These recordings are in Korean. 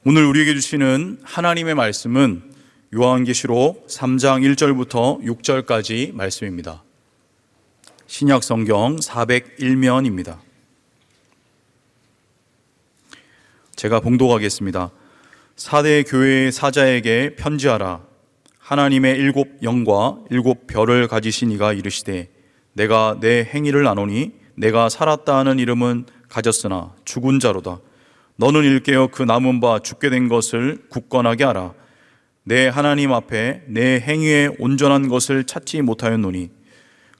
오늘 우리에게 주시는 하나님의 말씀은 요한계시록 3장 1절부터 6절까지 말씀입니다. 신약 성경 401면입니다. 제가 봉독하겠습니다. 사대 교회의 사자에게 편지하라. 하나님의 7 영과 7 별을 가지신 이가 이르시되 내가 내 행위를 아노니 내가 살았다 하는 이름은 가졌으나 죽은 자로다. 너는 일깨어 그 남은 바 죽게 된 것을 굳건하게 하라. 내 하나님 앞에 내 행위에 온전한 것을 찾지 못하였노니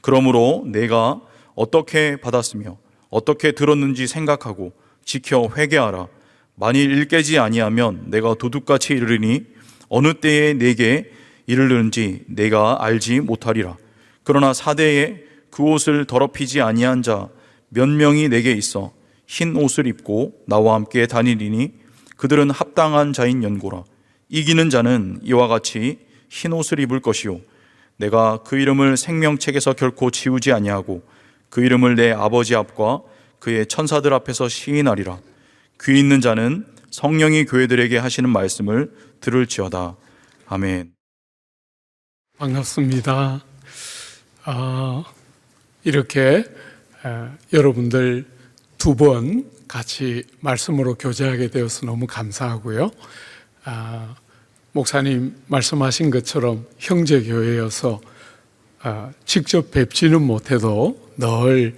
그러므로 내가 어떻게 받았으며 어떻게 들었는지 생각하고 지켜 회개하라. 만일 일깨지 아니하면 내가 도둑같이 이르리니 어느 때에 내게 이르는지 내가 알지 못하리라. 그러나 사대에 그 옷을 더럽히지 아니한 자 몇 명이 내게 있어 흰 옷을 입고 나와 함께 다니리니 그들은 합당한 자인 연고라. 이기는 자는 이와 같이 흰 옷을 입을 것이요 내가 그 이름을 생명책에서 결코 지우지 아니하고 그 이름을 내 아버지 앞과 그의 천사들 앞에서 시인하리라. 귀 있는 자는 성령이 교회들에게 하시는 말씀을 들을지어다. 아멘. 반갑습니다. 이렇게 여러분들 2번 같이 말씀으로 교제하게 되어서 너무 감사하고요. 목사님 말씀하신 것처럼 형제교회여서 직접 뵙지는 못해도 늘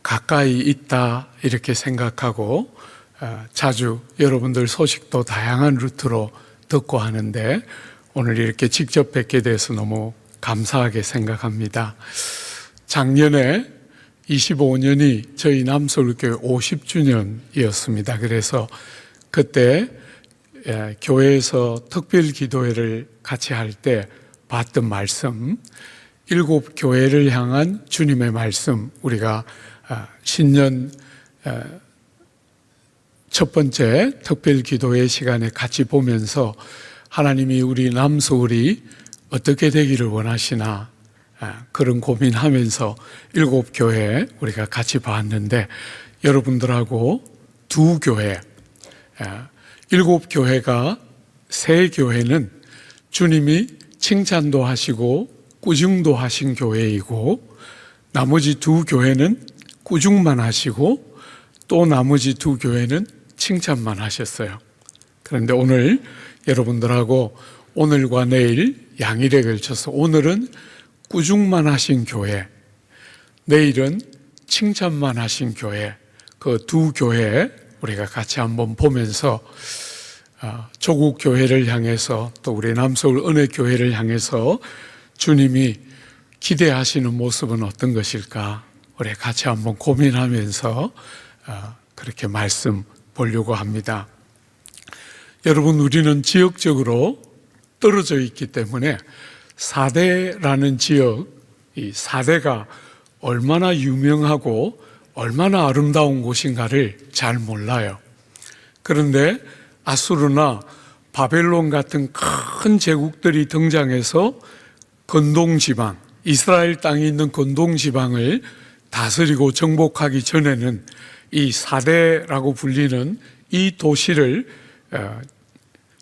가까이 있다 이렇게 생각하고 자주 여러분들 소식도 다양한 루트로 듣고 하는데 오늘 이렇게 직접 뵙게 돼서 너무 감사하게 생각합니다. 작년에 25년이 저희 남서울교회 50주년이었습니다. 그래서 그때 교회에서 특별 기도회를 같이 할 때 봤던 말씀, 7 교회를 향한 주님의 말씀, 우리가 신년 첫 번째 특별 기도회 시간에 같이 보면서 하나님이 우리 남서울이 어떻게 되기를 원하시나 그런 고민하면서 7 교회 우리가 같이 봤는데 여러분들하고 2 교회 7 교회가 3 교회는 주님이 칭찬도 하시고 꾸중도 하신 교회이고 나머지 2 교회는 꾸중만 하시고 또 나머지 2 교회는 칭찬만 하셨어요. 그런데 오늘 여러분들하고 오늘과 내일 양일에 걸쳐서 오늘은 꾸중만 하신 교회, 내일은 칭찬만 하신 교회, 그 2 교회 우리가 같이 한번 보면서 조국 교회를 향해서 또 우리 남서울 은혜교회를 향해서 주님이 기대하시는 모습은 어떤 것일까 우리 같이 한번 고민하면서 그렇게 말씀 보려고 합니다. 여러분, 우리는 지역적으로 떨어져 있기 때문에 사대라는 지역, 이 사대가 얼마나 유명하고 얼마나 아름다운 곳인가를 잘 몰라요. 그런데 아수르나 바벨론 같은 큰 제국들이 등장해서 근동지방, 이스라엘 땅에 있는 근동지방을 다스리고 정복하기 전에는 이 사대라고 불리는 이 도시를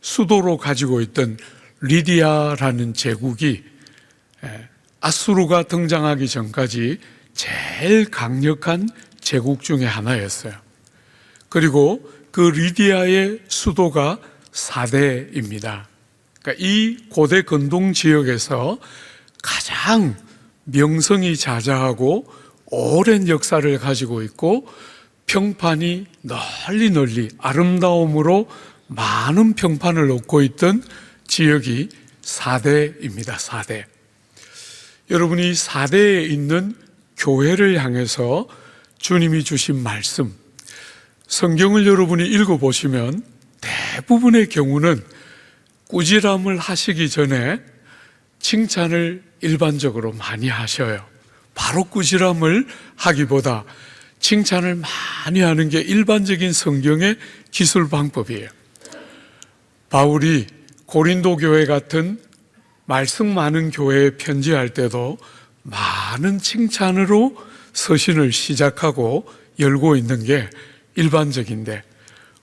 수도로 가지고 있던 리디아라는 제국이 아수르가 등장하기 전까지 제일 강력한 제국 중에 하나였어요. 그리고 그 리디아의 수도가 사대입니다. 그러니까 이 고대 근동 지역에서 가장 명성이 자자하고 오랜 역사를 가지고 있고 평판이 널리 아름다움으로 많은 평판을 얻고 있던 지역이 사대입니다. 사대. 여러분이 사대에 있는 교회를 향해서 주님이 주신 말씀, 성경을 여러분이 읽어보시면 대부분의 경우는 꾸지람을 하시기 전에 칭찬을 일반적으로 많이 하셔요. 바로 꾸지람을 하기보다 칭찬을 많이 하는 게 일반적인 성경의 기술 방법이에요. 바울이 고린도 교회 같은 말씀 많은 교회에 편지할 때도 많은 칭찬으로 서신을 시작하고 열고 있는 게 일반적인데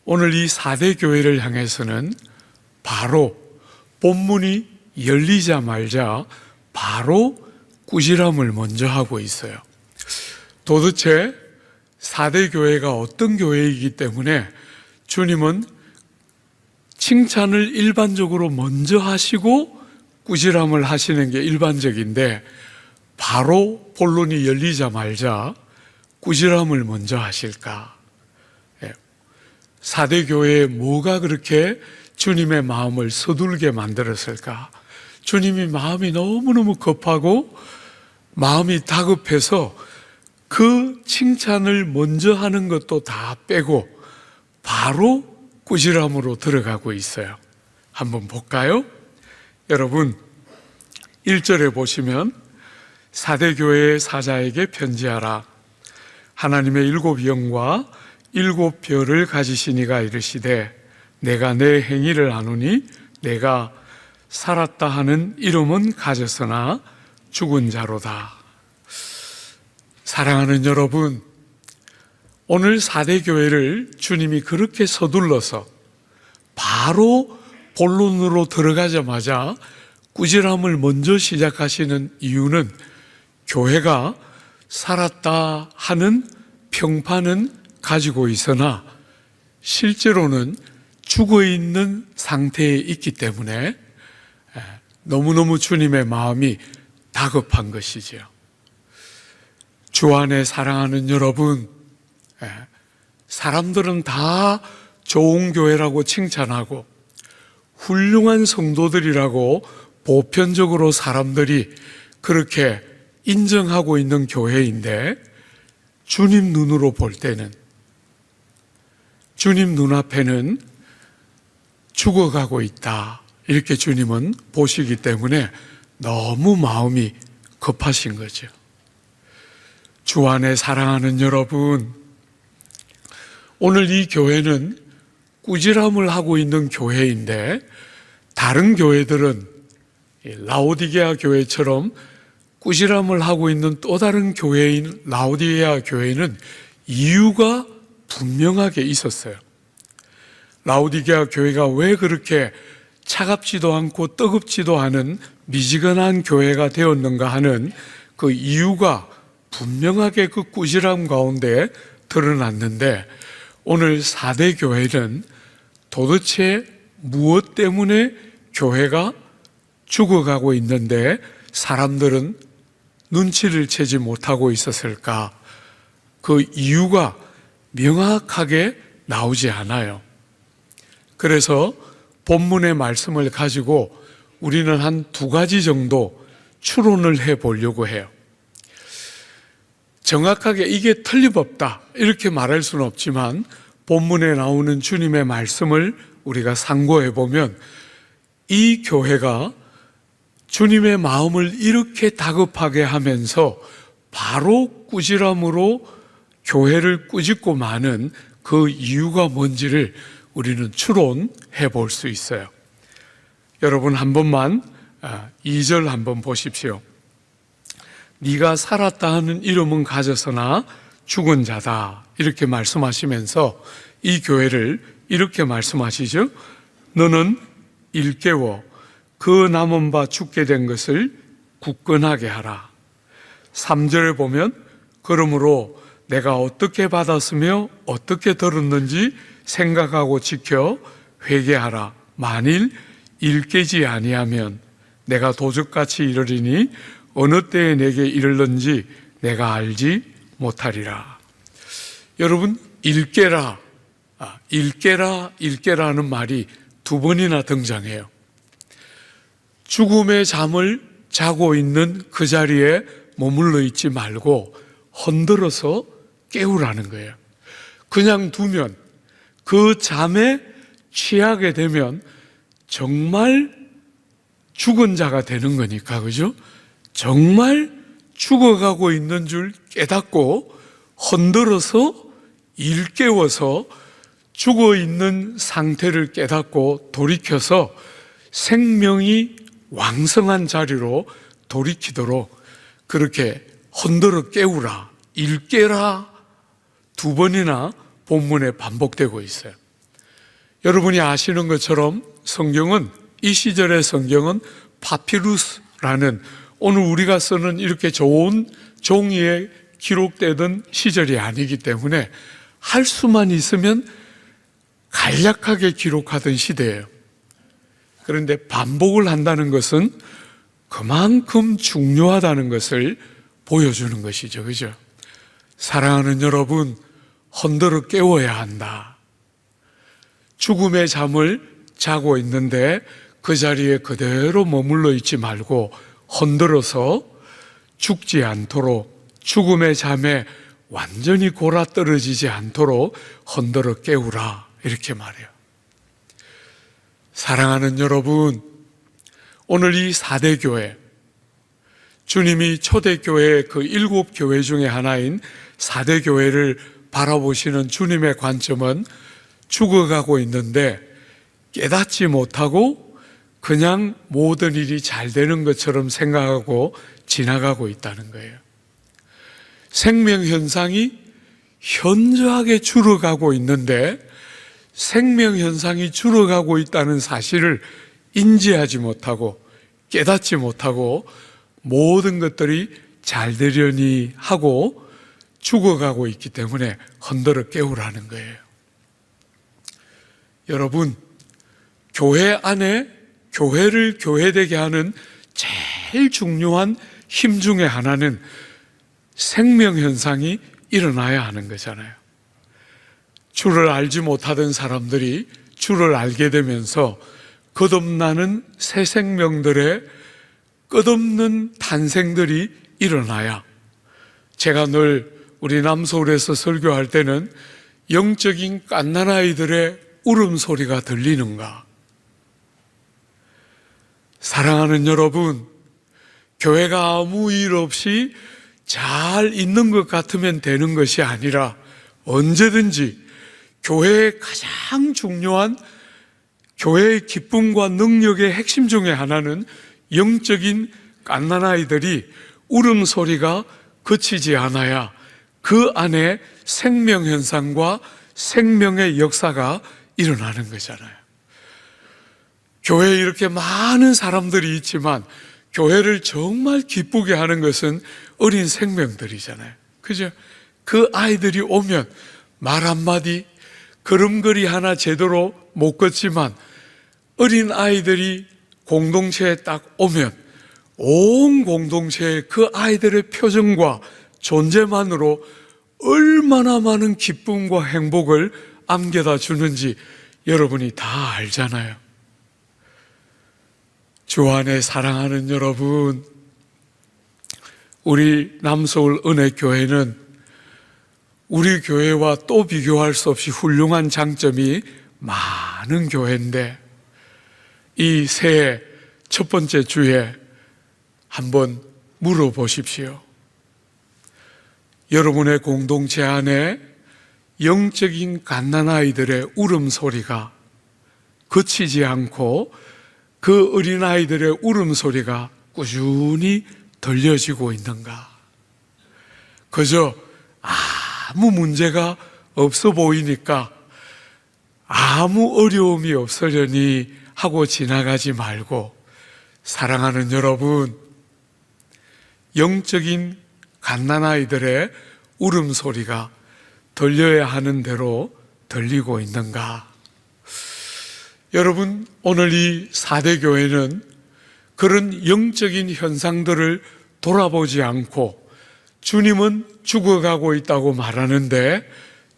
오늘 이 4대 교회를 향해서는 바로 본문이 열리자마자 바로 꾸지람을 먼저 하고 있어요. 도대체 4대 교회가 어떤 교회이기 때문에 주님은 칭찬을 일반적으로 먼저 하시고 꾸지람을 하시는 게 일반적인데 바로 본론이 열리자마자 꾸지람을 먼저 하실까? 4대 교회에 뭐가 그렇게 주님의 마음을 서둘게 만들었을까? 주님이 마음이 너무너무 급하고 마음이 다급해서 그 칭찬을 먼저 하는 것도 다 빼고 바로 꾸지람으로 들어가고 있어요. 한번 볼까요? 여러분 1절에 보시면 4대 교회의 사자에게 편지하라. 하나님의 7 영과 7 별을 가지신 이가 이르시되 내가 내 행위를 아노니 내가 살았다 하는 이름은 가졌으나 죽은 자로다. 사랑하는 여러분, 오늘 4대 교회를 주님이 그렇게 서둘러서 바로 본론으로 들어가자마자 꾸지람을 먼저 시작하시는 이유는 교회가 살았다 하는 평판은 가지고 있으나 실제로는 죽어 있는 상태에 있기 때문에 너무너무 주님의 마음이 다급한 것이지요. 주 안에 사랑하는 여러분, 사람들은 다 좋은 교회라고 칭찬하고 훌륭한 성도들이라고 보편적으로 사람들이 그렇게 인정하고 있는 교회인데 주님 눈으로 볼 때는, 주님 눈앞에는 죽어가고 있다, 이렇게 주님은 보시기 때문에 너무 마음이 급하신 거죠. 주 안에 사랑하는 여러분, 오늘 이 교회는 꾸지람을 하고 있는 교회인데 다른 교회들은 라오디게아 교회처럼 꾸지람을 하고 있는 또 다른 교회인 라오디게아 교회는 이유가 분명하게 있었어요. 라오디게아 교회가 왜 그렇게 차갑지도 않고 뜨겁지도 않은 미지근한 교회가 되었는가 하는 그 이유가 분명하게 그 꾸지람 가운데 드러났는데 오늘 4대 교회는 도대체 무엇 때문에 교회가 죽어가고 있는데 사람들은 눈치를 채지 못하고 있었을까? 그 이유가 명확하게 나오지 않아요. 그래서 본문의 말씀을 가지고 우리는 한 2가지 정도 추론을 해 보려고 해요. 정확하게 이게 틀림없다 이렇게 말할 수는 없지만 본문에 나오는 주님의 말씀을 우리가 상고해 보면 이 교회가 주님의 마음을 이렇게 다급하게 하면서 바로 꾸지람으로 교회를 꾸짖고 마는 그 이유가 뭔지를 우리는 추론해 볼 수 있어요. 여러분 한 번만 2절 한번 보십시오. 네가 살았다 하는 이름은 가졌으나 죽은 자다, 이렇게 말씀하시면서 이 교회를 이렇게 말씀하시죠. 너는 일깨워 그 남은 바 죽게 된 것을 굳건하게 하라. 3절에 보면 그러므로 내가 어떻게 받았으며 어떻게 들었는지 생각하고 지켜 회개하라. 만일 일깨지 아니하면 내가 도적같이 이르리니 어느 때에 내게 이르는지 내가 알지 못하리라. 여러분, 일깨라, 일깨라 하는 말이 2번이나 등장해요. 죽음의 잠을 자고 있는 그 자리에 머물러 있지 말고 흔들어서 깨우라는 거예요. 그냥 두면 그 잠에 취하게 되면 정말 죽은 자가 되는 거니까, 그죠? 정말 죽어가고 있는 줄 깨닫고 흔들어서 일깨워서 죽어 있는 상태를 깨닫고 돌이켜서 생명이 왕성한 자리로 돌이키도록 그렇게 흔들어 깨우라, 일깨라 2번이나 본문에 반복되고 있어요. 여러분이 아시는 것처럼 성경은, 이 시절의 성경은 파피루스라는 오늘 우리가 쓰는 이렇게 좋은 종이에 기록되던 시절이 아니기 때문에 할 수만 있으면 간략하게 기록하던 시대예요. 그런데 반복을 한다는 것은 그만큼 중요하다는 것을 보여주는 것이죠. 그죠? 사랑하는 여러분, 흔들어 깨워야 한다. 죽음의 잠을 자고 있는데 그 자리에 그대로 머물러 있지 말고 흔들어서 죽지 않도록, 죽음의 잠에 완전히 골아떨어지지 않도록 흔들어 깨우라, 이렇게 말해요. 사랑하는 여러분, 오늘 이 4대 교회, 주님이 초대교회 그 7교회 중에 하나인 4대 교회를 바라보시는 주님의 관점은 죽어가고 있는데 깨닫지 못하고 그냥 모든 일이 잘 되는 것처럼 생각하고 지나가고 있다는 거예요. 생명 현상이 현저하게 줄어가고 있는데 생명 현상이 줄어가고 있다는 사실을 인지하지 못하고 깨닫지 못하고 모든 것들이 잘 되려니 하고 죽어가고 있기 때문에 흔들어 깨우라는 거예요. 여러분, 교회 안에 교회를 교회되게 하는 제일 중요한 힘 중에 하나는 생명 현상이 일어나야 하는 거잖아요. 주를 알지 못하던 사람들이 주를 알게 되면서 거듭나는 새 생명들의 끝없는 탄생들이 일어나야, 제가 늘 우리 남서울에서 설교할 때는 영적인 갓난아이들의 울음소리가 들리는가? 사랑하는 여러분, 교회가 아무 일 없이 잘 있는 것 같으면 되는 것이 아니라 언제든지 교회의 가장 중요한, 교회의 기쁨과 능력의 핵심 중에 하나는 영적인 갓난아이들이 울음소리가 그치지 않아야 그 안에 생명현상과 생명의 역사가 일어나는 거잖아요. 교회에 이렇게 많은 사람들이 있지만 교회를 정말 기쁘게 하는 것은 어린 생명들이잖아요. 그죠? 그 아이들이 오면 말 한마디, 걸음걸이 하나 제대로 못 걷지만 어린 아이들이 공동체에 딱 오면 온 공동체의 그 아이들의 표정과 존재만으로 얼마나 많은 기쁨과 행복을 안겨다 주는지 여러분이 다 알잖아요. 주 안에 사랑하는 여러분, 우리 남서울 은혜교회는 우리 교회와 또 비교할 수 없이 훌륭한 장점이 많은 교회인데, 이 새해 첫 번째 주에 한번 물어보십시오. 여러분의 공동체 안에 영적인 갓난아이들의 울음소리가 그치지 않고 그 어린아이들의 울음소리가 꾸준히 들려지고 있는가? 그저 아무 문제가 없어 보이니까 아무 어려움이 없으려니 하고 지나가지 말고, 사랑하는 여러분, 영적인 갓난아이들의 울음소리가 들려야 하는 대로 들리고 있는가? 여러분, 오늘 이 4대 교회는 그런 영적인 현상들을 돌아보지 않고 주님은 죽어가고 있다고 말하는데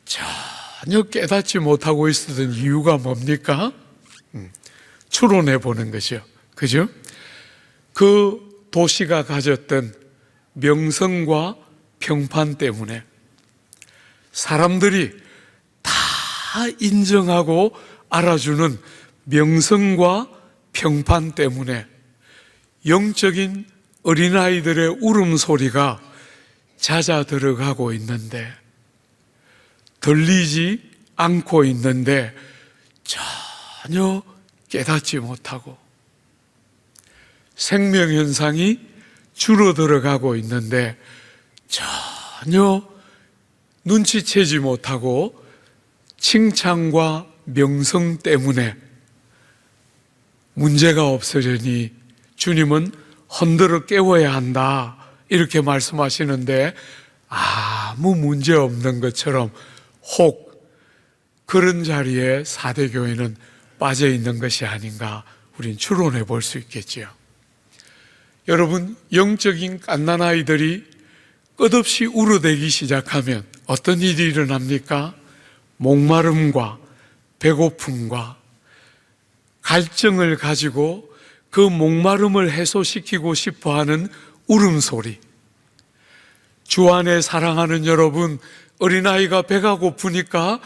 전혀 깨닫지 못하고 있었던 이유가 뭡니까? 추론해 보는 것이요. 그죠? 그 도시가 가졌던 명성과 평판 때문에, 사람들이 다 인정하고 알아주는 명성과 평판 때문에 영적인 어린아이들의 울음소리가 잦아 들어가고 있는데, 들리지 않고 있는데 전혀 깨닫지 못하고, 생명현상이 줄어들어가고 있는데 전혀 눈치채지 못하고 칭찬과 명성 때문에 문제가 없으려니 주님은 흔들어 깨워야 한다 이렇게 말씀하시는데, 아무 문제 없는 것처럼 혹 그런 자리에 4대 교회는 빠져 있는 것이 아닌가 우린 추론해 볼 수 있겠지요. 여러분, 영적인 갓난아이들이 끝없이 울어대기 시작하면 어떤 일이 일어납니까? 목마름과 배고픔과 갈증을 가지고 그 목마름을 해소시키고 싶어하는 울음소리. 주 안에 사랑하는 여러분, 어린아이가 배가 고프니까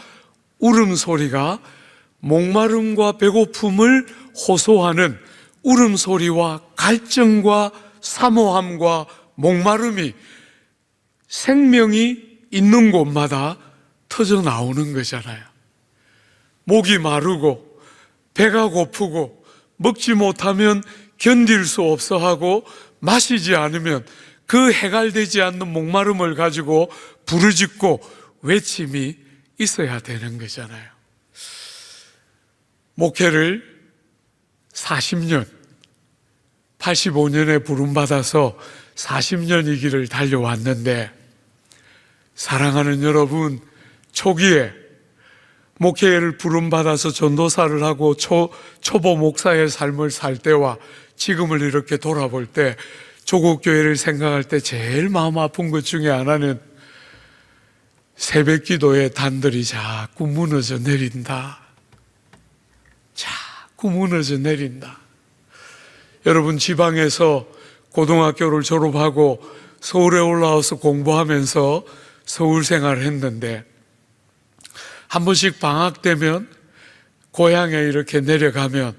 울음소리가 목마름과 배고픔을 호소하는 울음소리와 갈증과 사모함과 목마름이 생명이 있는 곳마다 터져 나오는 거잖아요. 목이 마르고 배가 고프고 먹지 못하면 견딜 수 없어 하고 마시지 않으면 그 해갈되지 않는 목마름을 가지고 부르짖고 외침이 있어야 되는 거잖아요. 목회를 40년, 85년에 부름받아서 40년 이 길을 달려왔는데, 사랑하는 여러분, 초기에 목회를 부름받아서 전도사를 하고 초보 목사의 삶을 살 때와 지금을 이렇게 돌아볼 때, 조국교회를 생각할 때 제일 마음 아픈 것 중에 하나는 새벽 기도의 단들이 자꾸 무너져 내린다. 자꾸 무너져 내린다. 여러분, 지방에서 고등학교를 졸업하고 서울에 올라와서 공부하면서 서울 생활을 했는데, 한 번씩 방학 되면 고향에 이렇게 내려가면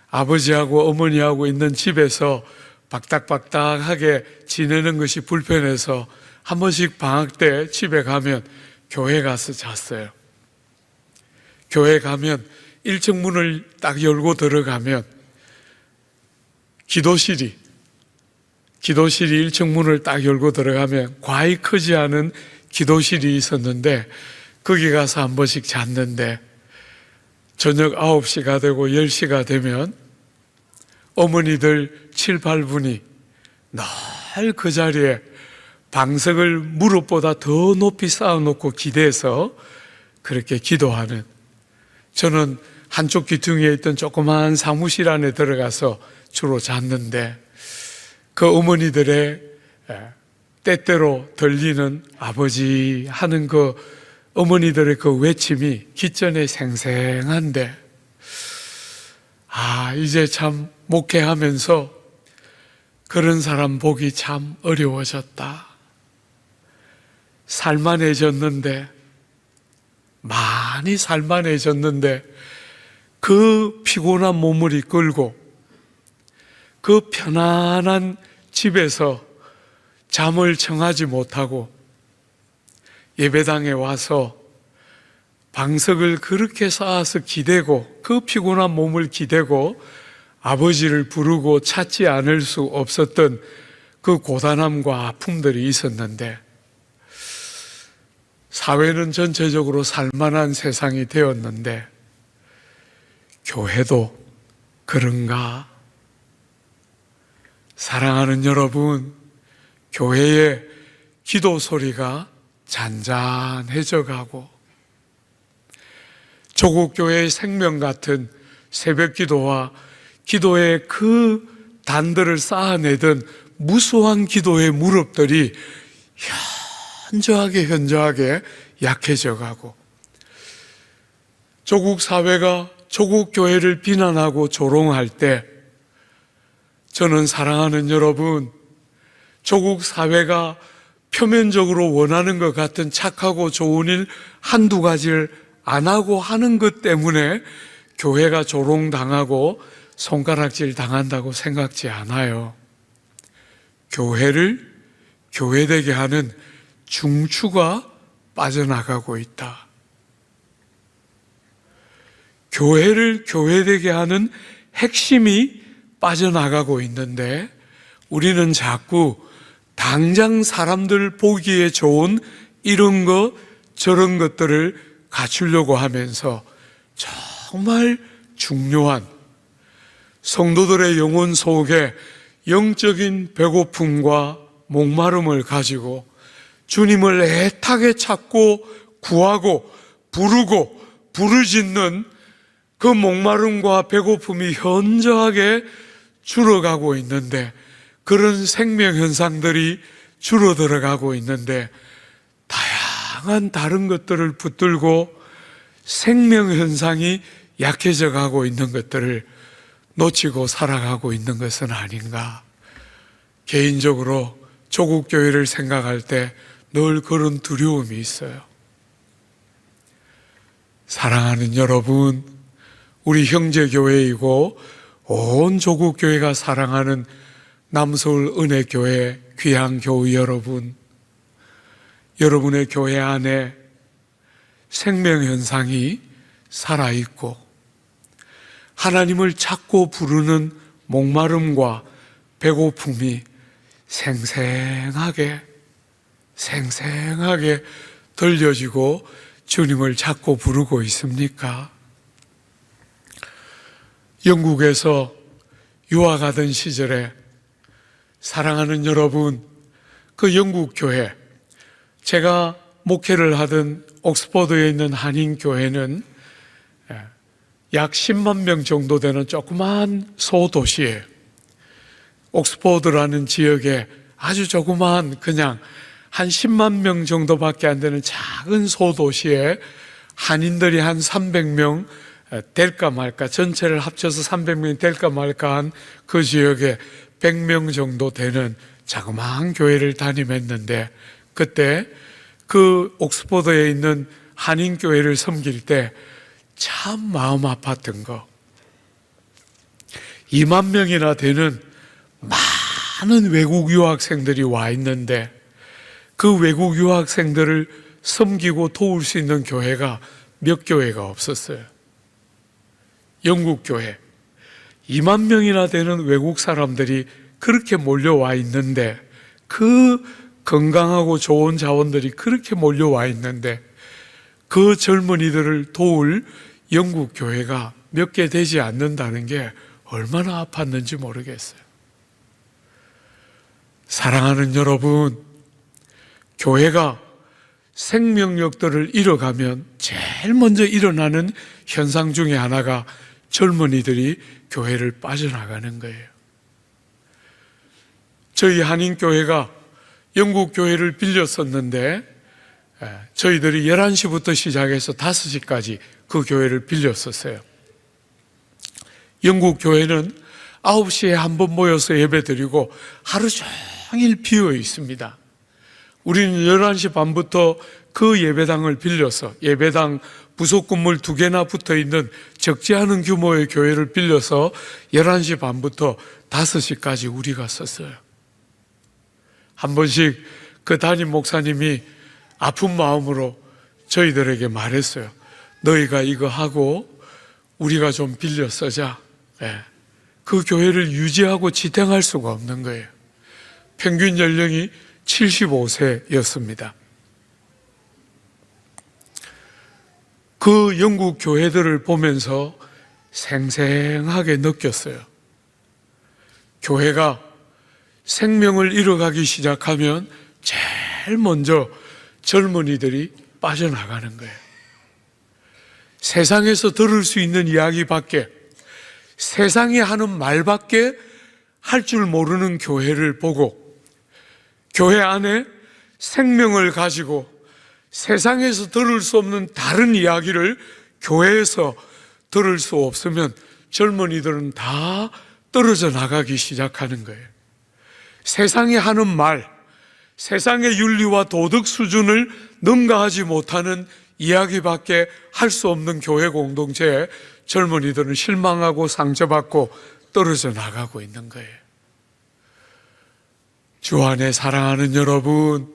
아버지하고 어머니하고 있는 집에서 박닥박닥하게 지내는 것이 불편해서 한 번씩 방학 때 집에 가면 교회 가서 잤어요. 교회 가면 1층 문을 딱 열고 들어가면 기도실이 1층 문을 딱 열고 들어가면 과히 크지 않은 기도실이 있었는데, 거기 가서 한 번씩 잤는데, 저녁 9시가 되고 10시가 되면 어머니들 7, 8분이 늘 그 자리에 방석을 무릎보다 더 높이 쌓아놓고 기대서 그렇게 기도하는, 저는 한쪽 귀퉁이에 있던 조그마한 사무실 안에 들어가서 주로 잤는데, 그 어머니들의 때때로 들리는 아버지 하는 그 어머니들의 그 외침이 귓전에 생생한데, 이제 참 목회하면서 그런 사람 보기 참 어려워졌다. 살만해졌는데, 많이 살만해졌는데, 그 피곤한 몸을 이끌고 그 편안한 집에서 잠을 청하지 못하고 예배당에 와서 방석을 그렇게 쌓아서 기대고, 그 피곤한 몸을 기대고 아버지를 부르고 찾지 않을 수 없었던 그 고단함과 아픔들이 있었는데, 사회는 전체적으로 살만한 세상이 되었는데 교회도 그런가? 사랑하는 여러분, 교회의 기도 소리가 잔잔해져 가고, 조국교회의 생명 같은 새벽 기도와 기도의 그 단들을 쌓아내던 무수한 기도의 무릎들이 현저하게 약해져 가고, 조국 사회가 조국 교회를 비난하고 조롱할 때, 저는 사랑하는 여러분, 조국 사회가 표면적으로 원하는 것 같은 착하고 좋은 일 한두 가지를 안 하고 하는 것 때문에 교회가 조롱당하고 손가락질 당한다고 생각지 않아요. 교회를 교회되게 하는 중추가 빠져나가고 있다. 교회를 교회되게 하는 핵심이 빠져나가고 있는데, 우리는 자꾸 당장 사람들 보기에 좋은 이런 것 저런 것들을 갖추려고 하면서 정말 중요한 성도들의 영혼 속에 영적인 배고픔과 목마름을 가지고 주님을 애타게 찾고 구하고 부르고 부르짖는 그 목마름과 배고픔이 현저하게 줄어가고 있는데, 그런 생명 현상들이 줄어들어가고 있는데, 다양한 다른 것들을 붙들고 생명 현상이 약해져 가고 있는 것들을 놓치고 살아가고 있는 것은 아닌가. 개인적으로 조국 교회를 생각할 때 늘 그런 두려움이 있어요. 사랑하는 여러분, 우리 형제 교회이고 온 조국 교회가 사랑하는 남서울 은혜교회 귀한 교우 여러분, 여러분의 교회 안에 생명 현상이 살아있고 하나님을 찾고 부르는 목마름과 배고픔이 생생하게 들려지고 주님을 찾고 부르고 있습니까? 영국에서 유학하던 시절에 사랑하는 여러분, 그 영국 교회, 제가 목회를 하던 옥스퍼드에 있는 한인교회는 약 10만 명 정도 되는 조그마한 소도시에, 옥스퍼드라는 지역에 아주 조그마한 그냥 한 10만 명 정도밖에 안 되는 작은 소도시에 한인들이 한 300명 될까 말까, 전체를 합쳐서 300명이 될까 말까 한 그 지역에 100명 정도 되는 자그마한 교회를 담임했는데, 그때 그 옥스퍼드에 있는 한인교회를 섬길 때 참 마음 아팠던 거, 2만 명이나 되는 많은 외국 유학생들이 와 있는데 그 외국 유학생들을 섬기고 도울 수 있는 교회가 몇 교회가 없었어요. 영국 교회 2만 명이나 되는 외국 사람들이 그렇게 몰려와 있는데, 그 건강하고 좋은 자원들이 그렇게 몰려와 있는데 그 젊은이들을 도울 영국 교회가 몇 개 되지 않는다는 게 얼마나 아팠는지 모르겠어요. 사랑하는 여러분, 교회가 생명력들을 잃어가면 제일 먼저 일어나는 현상 중에 하나가 젊은이들이 교회를 빠져나가는 거예요. 저희 한인교회가 영국 교회를 빌렸었는데 저희들이 11시부터 시작해서 5시까지 그 교회를 빌렸었어요. 영국 교회는 9시에 한 번 모여서 예배드리고 하루 종일 비어 있습니다. 우리는 11시 반부터 그 예배당을 빌려서, 예배당 부속 건물 2개나 붙어 있는 적지 않은 규모의 교회를 빌려서 11시 반부터 5시까지 우리가 썼어요. 한 번씩 그 담임 목사님이 아픈 마음으로 저희들에게 말했어요. 너희가 이거 하고 우리가 좀 빌려 쓰자. 그 교회를 유지하고 지탱할 수가 없는 거예요. 평균 연령이 75세였습니다. 그 영국 교회들을 보면서 생생하게 느꼈어요. 교회가 생명을 잃어가기 시작하면 제일 먼저 젊은이들이 빠져나가는 거예요. 세상에서 들을 수 있는 이야기밖에, 세상이 하는 말밖에 할 줄 모르는 교회를 보고 교회 안에 생명을 가지고 세상에서 들을 수 없는 다른 이야기를 교회에서 들을 수 없으면 젊은이들은 다 떨어져 나가기 시작하는 거예요. 세상이 하는 말, 세상의 윤리와 도덕 수준을 능가하지 못하는 이야기밖에 할 수 없는 교회 공동체에 젊은이들은 실망하고 상처받고 떨어져 나가고 있는 거예요. 주 안에 사랑하는 여러분,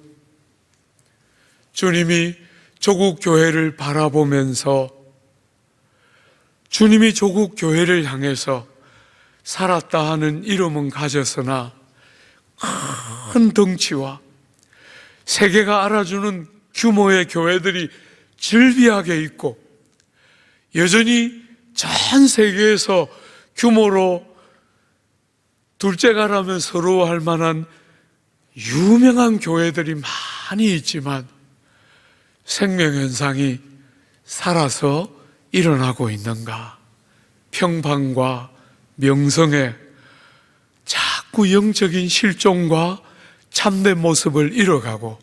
주님이 조국 교회를 바라보면서, 주님이 조국 교회를 향해서 살았다 하는 이름은 가졌으나 큰 덩치와 세계가 알아주는 규모의 교회들이 즐비하게 있고 여전히 전 세계에서 규모로 둘째가라면 서러워할 만한 유명한 교회들이 많이 있지만 생명현상이 살아서 일어나고 있는가? 평방과 명성에 자꾸 영적인 실종과 참된 모습을 잃어가고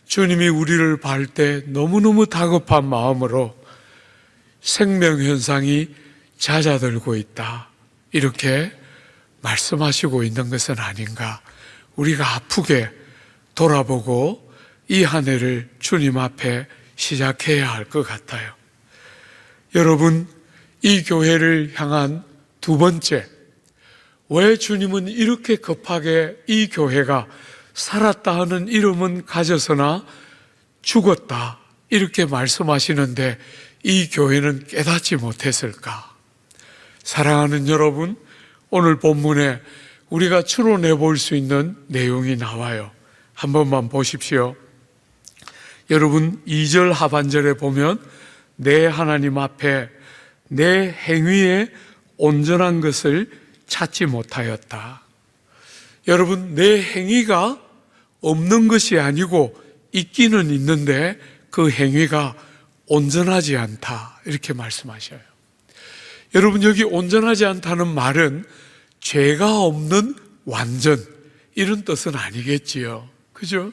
주님이 우리를 볼 때 너무너무 다급한 마음으로 생명현상이 잦아들고 있다, 이렇게 말씀하시고 있는 것은 아닌가. 우리가 아프게 돌아보고 이 한 해를 주님 앞에 시작해야 할 것 같아요. 여러분, 이 교회를 향한 두 번째, 왜 주님은 이렇게 급하게 이 교회가 살았다 하는 이름은 가졌으나 죽었다, 이렇게 말씀하시는데 이 교회는 깨닫지 못했을까? 사랑하는 여러분, 오늘 본문에 우리가 추론해 볼 수 있는 내용이 나와요. 한 번만 보십시오. 여러분, 2절 하반절에 보면 내 하나님 앞에 내 행위에 온전한 것을 찾지 못하였다. 여러분, 내 행위가 없는 것이 아니고 있기는 있는데 그 행위가 온전하지 않다, 이렇게 말씀하셔요. 여러분, 여기 온전하지 않다는 말은 죄가 없는 완전, 이런 뜻은 아니겠지요. 그죠?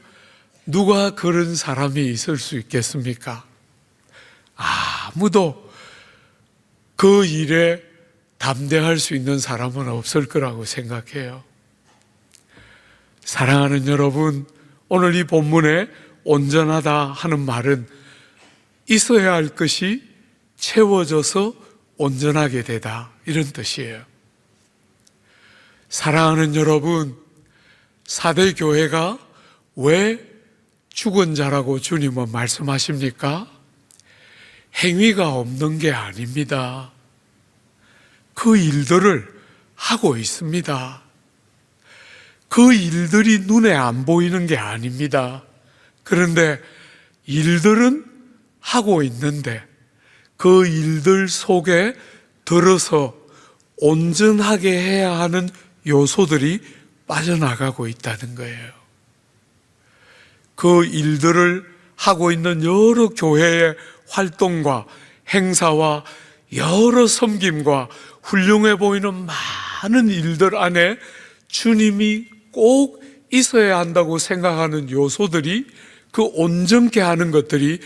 누가 그런 사람이 있을 수 있겠습니까? 아무도 그 일에 담대할 수 있는 사람은 없을 거라고 생각해요. 사랑하는 여러분, 오늘 이 본문에 온전하다 하는 말은 있어야 할 것이 채워져서 온전하게 되다, 이런 뜻이에요. 사랑하는 여러분, 사대 교회가 왜 죽은 자라고 주님은 말씀하십니까? 행위가 없는 게 아닙니다. 그 일들을 하고 있습니다. 그 일들이 눈에 안 보이는 게 아닙니다. 그런데 일들은 하고 있는데 그 일들 속에 들어서 온전하게 해야 하는 요소들이 빠져나가고 있다는 거예요. 그 일들을 하고 있는 여러 교회의 활동과 행사와 여러 섬김과 훌륭해 보이는 많은 일들 안에 주님이 꼭 있어야 한다고 생각하는 요소들이, 그 온전케 하는 것들이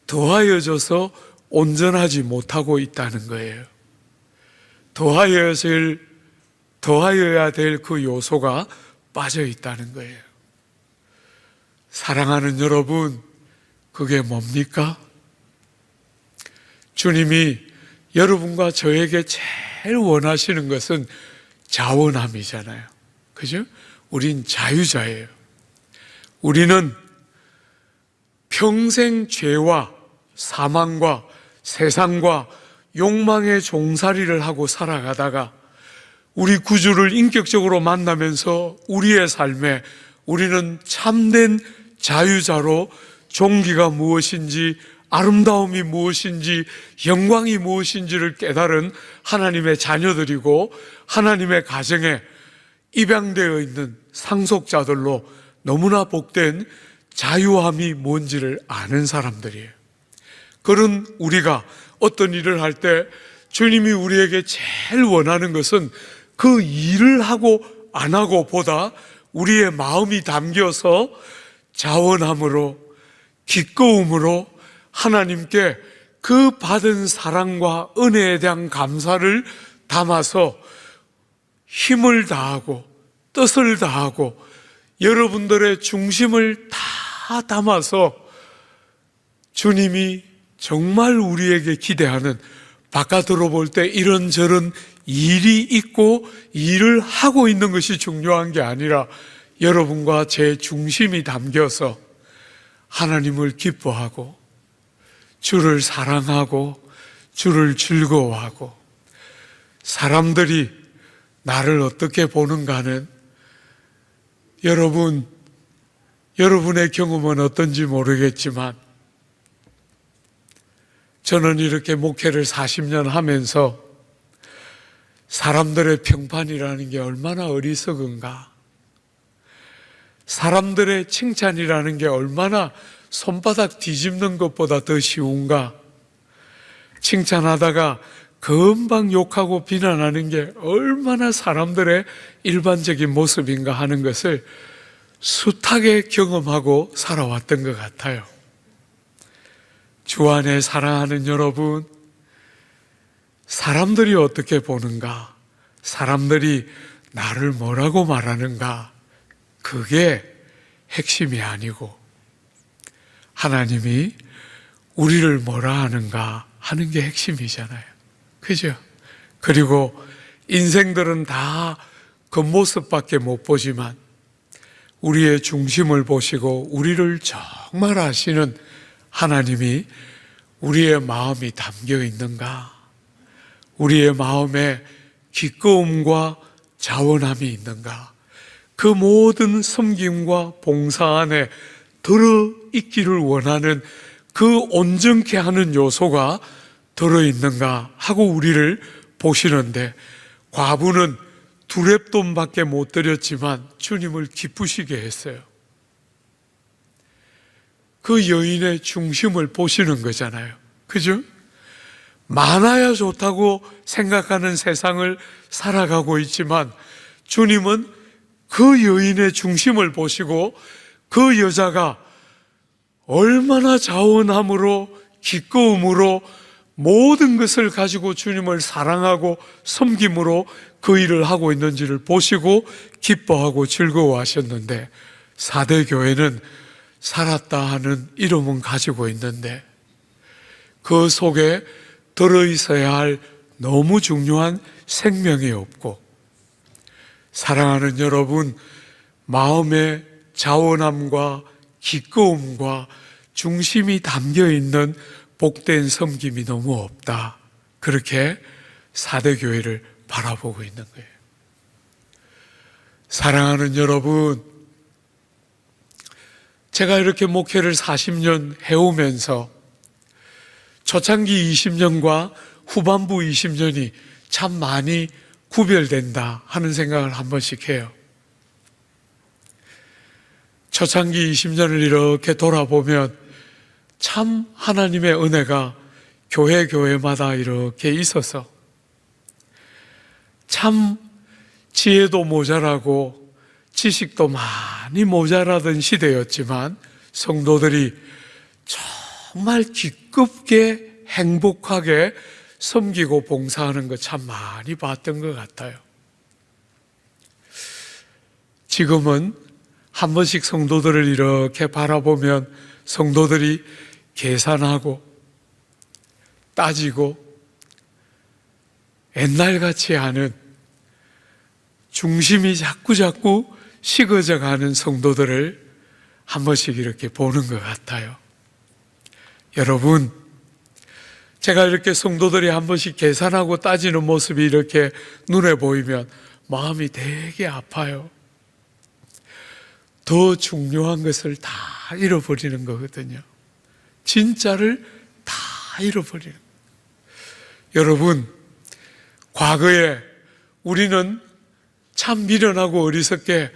더하여져서 온전하지 못하고 있다는 거예요. 더하여야 될 그 요소가 빠져 있다는 거예요. 사랑하는 여러분, 그게 뭡니까? 주님이 여러분과 저에게 제일 원하시는 것은 자원함이잖아요. 그죠? 우린 자유자예요. 우리는 평생 죄와 사망과 세상과 욕망의 종살이를 하고 살아가다가 우리 구주를 인격적으로 만나면서 우리의 삶에 우리는 참된 자유자로 종기가 무엇인지, 아름다움이 무엇인지, 영광이 무엇인지를 깨달은 하나님의 자녀들이고 하나님의 가정에 입양되어 있는 상속자들로 너무나 복된 자유함이 뭔지를 아는 사람들이에요. 그런 우리가 어떤 일을 할 때 주님이 우리에게 제일 원하는 것은 그 일을 하고 안 하고 보다 우리의 마음이 담겨서 자원함으로, 기꺼움으로 하나님께 그 받은 사랑과 은혜에 대한 감사를 담아서 힘을 다하고 뜻을 다하고 여러분들의 중심을 다 담아서 주님이 정말 우리에게 기대하는, 바깥으로 볼 때 이런저런 일이 있고 일을 하고 있는 것이 중요한 게 아니라 여러분과 제 중심이 담겨서 하나님을 기뻐하고 주를 사랑하고 주를 즐거워하고 사람들이 나를 어떻게 보는가는 여러분의 경험은 어떤지 모르겠지만 저는 이렇게 목회를 40년 하면서 사람들의 평판이라는 게 얼마나 어리석은가, 사람들의 칭찬이라는 게 얼마나 손바닥 뒤집는 것보다 더 쉬운가, 칭찬하다가 금방 욕하고 비난하는 게 얼마나 사람들의 일반적인 모습인가 하는 것을 숱하게 경험하고 살아왔던 것 같아요. 주 안에 사랑하는 여러분, 사람들이 어떻게 보는가, 사람들이 나를 뭐라고 말하는가, 그게 핵심이 아니고 하나님이 우리를 뭐라 하는가 하는 게 핵심이잖아요. 그죠? 그리고 인생들은 다 겉모습밖에 못 보지만 우리의 중심을 보시고 우리를 정말 아시는 하나님이 우리의 마음이 담겨 있는가, 우리의 마음에 기꺼움과 자원함이 있는가, 그 모든 섬김과 봉사 안에 들어있기를 원하는 그 온전케 하는 요소가 들어있는가 하고 우리를 보시는데, 과부는 두렙돈밖에 못 드렸지만 주님을 기쁘시게 했어요. 그 여인의 중심을 보시는 거잖아요. 그죠? 많아야 좋다고 생각하는 세상을 살아가고 있지만 주님은 그 여인의 중심을 보시고 그 여자가 얼마나 자원함으로 기꺼움으로 모든 것을 가지고 주님을 사랑하고 섬김으로 그 일을 하고 있는지를 보시고 기뻐하고 즐거워하셨는데, 사대교회는 살았다 하는 이름은 가지고 있는데 그 속에 들어있어야 할 너무 중요한 생명이 없고, 사랑하는 여러분, 마음의 자원함과 기꺼움과 중심이 담겨있는 복된 섬김이 너무 없다, 그렇게 사대교회를 바라보고 있는 거예요. 사랑하는 여러분, 제가 이렇게 목회를 40년 해오면서 초창기 20년과 후반부 20년이 참 많이 구별된다 하는 생각을 한 번씩 해요. 초창기 20년을 이렇게 돌아보면 참 하나님의 은혜가 교회마다 이렇게 있어서 참 지혜도 모자라고 지식도 많이 모자라던 시대였지만 성도들이 정말 기껍게 행복하게 섬기고 봉사하는 거 참 많이 봤던 것 같아요. 지금은 한 번씩 성도들을 이렇게 바라보면 성도들이 계산하고 따지고 옛날같이 않은, 중심이 자꾸 식어져 가는 성도들을 한 번씩 이렇게 보는 것 같아요. 여러분, 제가 이렇게 성도들이 한 번씩 계산하고 따지는 모습이 이렇게 눈에 보이면 마음이 되게 아파요. 더 중요한 것을 다 잃어버리는 거거든요. 진짜를 다 잃어버리는 거예요. 여러분, 과거에 우리는 참 미련하고 어리석게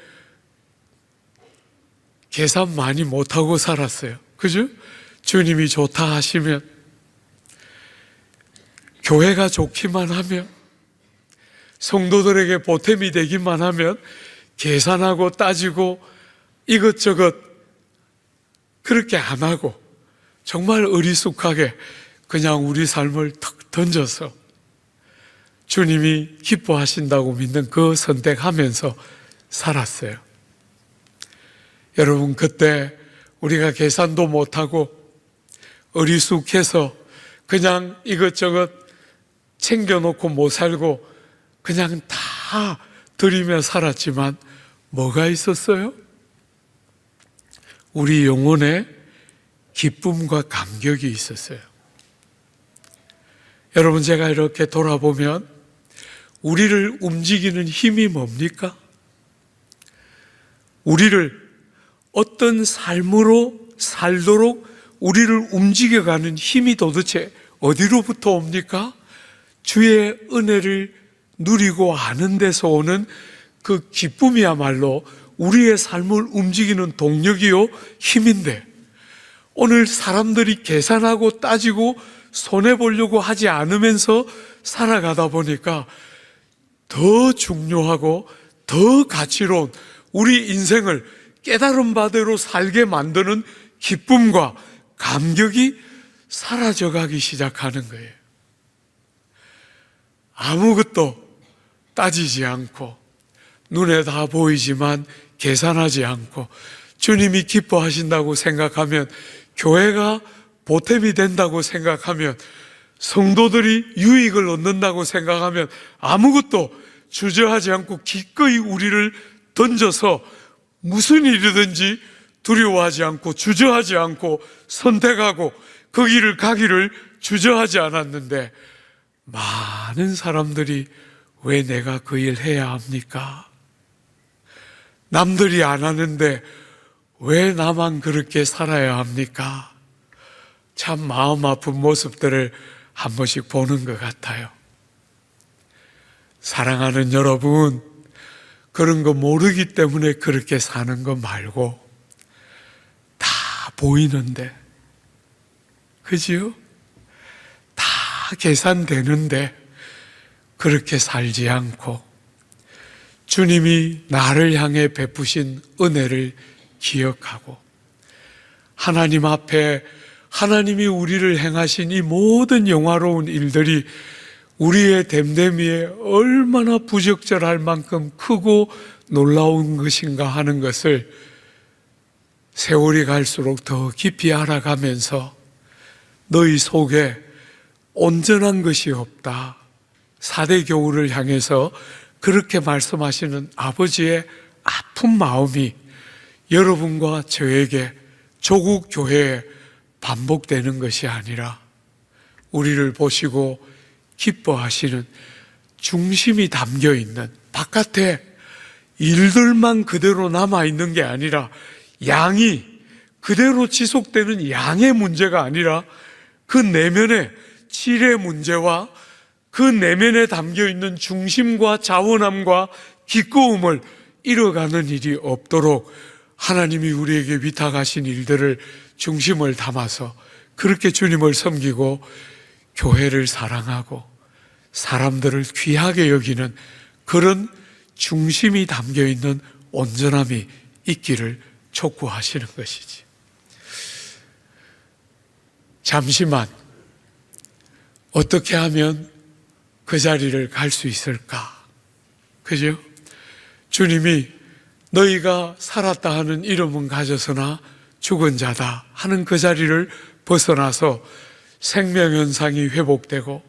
계산 많이 못하고 살았어요. 그죠? 주님이 좋다 하시면, 교회가 좋기만 하면, 성도들에게 보탬이 되기만 하면 계산하고 따지고 이것저것 그렇게 안 하고 정말 어리숙하게 그냥 우리 삶을 턱 던져서 주님이 기뻐하신다고 믿는 그 선택하면서 살았어요. 여러분, 그때 우리가 계산도 못하고 어리숙해서 그냥 이것저것 챙겨놓고 못 살고 그냥 다 드리며 살았지만 뭐가 있었어요? 우리 영혼에 기쁨과 감격이 있었어요. 여러분, 제가 이렇게 돌아보면 우리를 움직이는 힘이 뭡니까? 우리를 어떤 삶으로 살도록 우리를 움직여가는 힘이 도대체 어디로부터 옵니까? 주의 은혜를 누리고 아는 데서 오는 그 기쁨이야말로 우리의 삶을 움직이는 동력이요 힘인데, 오늘 사람들이 계산하고 따지고 손해보려고 하지 않으면서 살아가다 보니까 더 중요하고 더 가치로운 우리 인생을 깨달은 바대로 살게 만드는 기쁨과 감격이 사라져가기 시작하는 거예요. 아무것도 따지지 않고 눈에 다 보이지만 계산하지 않고 주님이 기뻐하신다고 생각하면, 교회가 보탬이 된다고 생각하면, 성도들이 유익을 얻는다고 생각하면 아무것도 주저하지 않고 기꺼이 우리를 던져서 무슨 일이든지 두려워하지 않고 주저하지 않고 선택하고 그 길을 가기를 주저하지 않았는데, 많은 사람들이 왜 내가 그 일 해야 합니까? 남들이 안 하는데 왜 나만 그렇게 살아야 합니까? 참 마음 아픈 모습들을 한 번씩 보는 것 같아요. 사랑하는 여러분, 그런 거 모르기 때문에 그렇게 사는 거 말고, 다 보이는데, 그지요? 다 계산되는데 그렇게 살지 않고 주님이 나를 향해 베푸신 은혜를 기억하고, 하나님 앞에 하나님이 우리를 행하신 이 모든 영화로운 일들이 우리의 됨됨이에 얼마나 부적절할 만큼 크고 놀라운 것인가 하는 것을 세월이 갈수록 더 깊이 알아가면서, 너희 속에 온전한 것이 없다, 사대 교우를 향해서 그렇게 말씀하시는 아버지의 아픈 마음이 여러분과 저에게, 조국 교회에 반복되는 것이 아니라 우리를 보시고 기뻐하시는 중심이 담겨 있는, 바깥에 일들만 그대로 남아있는 게 아니라 양이 그대로 지속되는 양의 문제가 아니라 그 내면의 질의 문제와 그 내면에 담겨 있는 중심과 자원함과 기꺼움을 잃어가는 일이 없도록 하나님이 우리에게 위탁하신 일들을 중심을 담아서 그렇게 주님을 섬기고 교회를 사랑하고 사람들을 귀하게 여기는 그런 중심이 담겨 있는 온전함이 있기를 촉구하시는 것이지. 잠시만 어떻게 하면 그 자리를 갈 수 있을까? 그죠? 주님이 너희가 살았다 하는 이름은 가졌으나 죽은 자다 하는 그 자리를 벗어나서 생명현상이 회복되고